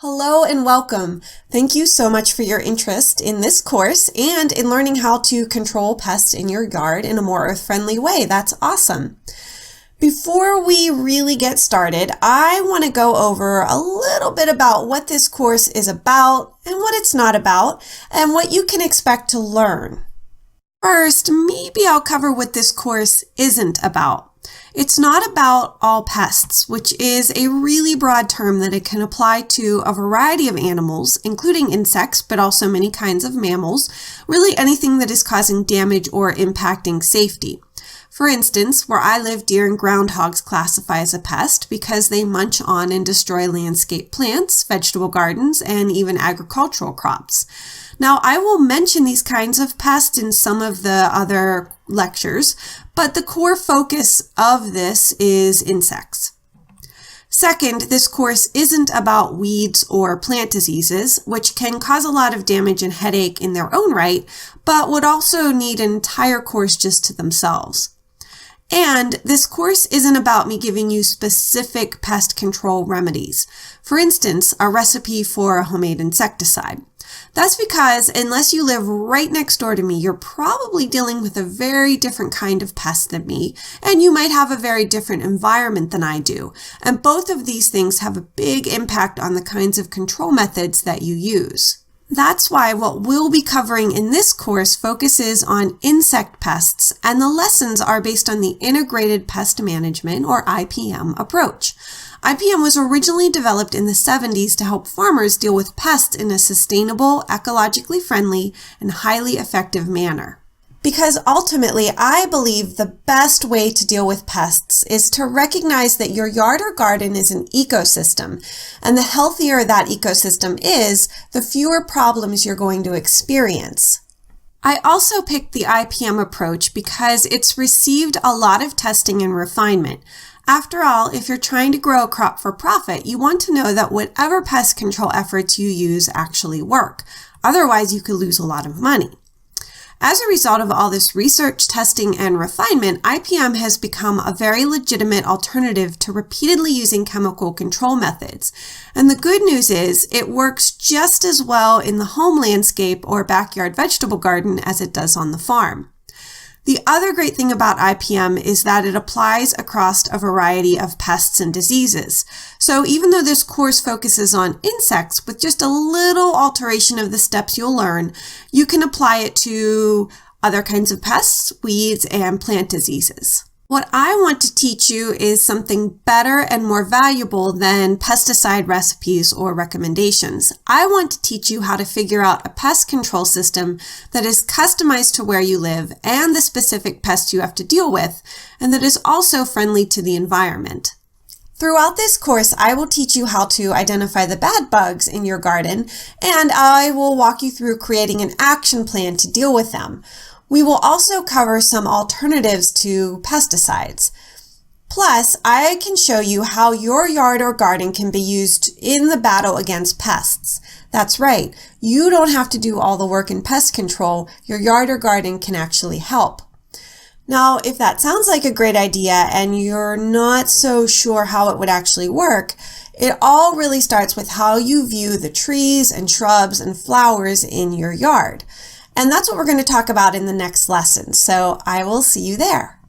Hello and welcome. Thank you so much for your interest in this course and in learning how to control pests in your yard in a more earth-friendly way. That's awesome. Before we really get started, I want to go over a little bit about what this course is about and what it's not about, and what you can expect to learn. First, maybe I'll cover what this course isn't about. It's not about all pests, which is a really broad term that it can apply to a variety of animals, including insects, but also many kinds of mammals, really anything that is causing damage or impacting safety. For instance, where I live, deer and groundhogs classify as a pest because they munch on and destroy landscape plants, vegetable gardens, and even agricultural crops. Now, I will mention these kinds of pests in some of the other lectures, but the core focus of this is insects. Second, this course isn't about weeds or plant diseases, which can cause a lot of damage and headache in their own right, but would also need an entire course just to themselves. And this course isn't about me giving you specific pest control remedies. For instance, a recipe for a homemade insecticide. That's because unless you live right next door to me, you're probably dealing with a very different kind of pest than me, and you might have a very different environment than I do. And both of these things have a big impact on the kinds of control methods that you use. That's why what we'll be covering in this course focuses on insect pests, and the lessons are based on the Integrated Pest Management, or IPM, approach. IPM was originally developed in the 70s to help farmers deal with pests in a sustainable, ecologically friendly, and highly effective manner. Because ultimately, I believe the best way to deal with pests is to recognize that your yard or garden is an ecosystem, and the healthier that ecosystem is, the fewer problems you're going to experience. I also picked the IPM approach because it's received a lot of testing and refinement. After all, if you're trying to grow a crop for profit, you want to know that whatever pest control efforts you use actually work. Otherwise, you could lose a lot of money. As a result of all this research, testing, and refinement, IPM has become a very legitimate alternative to repeatedly using chemical control methods. And the good news is it works just as well in the home landscape or backyard vegetable garden as it does on the farm. The other great thing about IPM is that it applies across a variety of pests and diseases. So even though this course focuses on insects, with just a little alteration of the steps you'll learn, you can apply it to other kinds of pests, weeds, and plant diseases. What I want to teach you is something better and more valuable than pesticide recipes or recommendations. I want to teach you how to figure out a pest control system that is customized to where you live and the specific pests you have to deal with, and that is also friendly to the environment. Throughout this course, I will teach you how to identify the bad bugs in your garden, and I will walk you through creating an action plan to deal with them. We will also cover some alternatives to pesticides. Plus, I can show you how your yard or garden can be used in the battle against pests. That's right, you don't have to do all the work in pest control. Your yard or garden can actually help. Now, if that sounds like a great idea and you're not so sure how it would actually work, it all really starts with how you view the trees and shrubs and flowers in your yard. And that's what we're going to talk about in the next lesson. So I will see you there.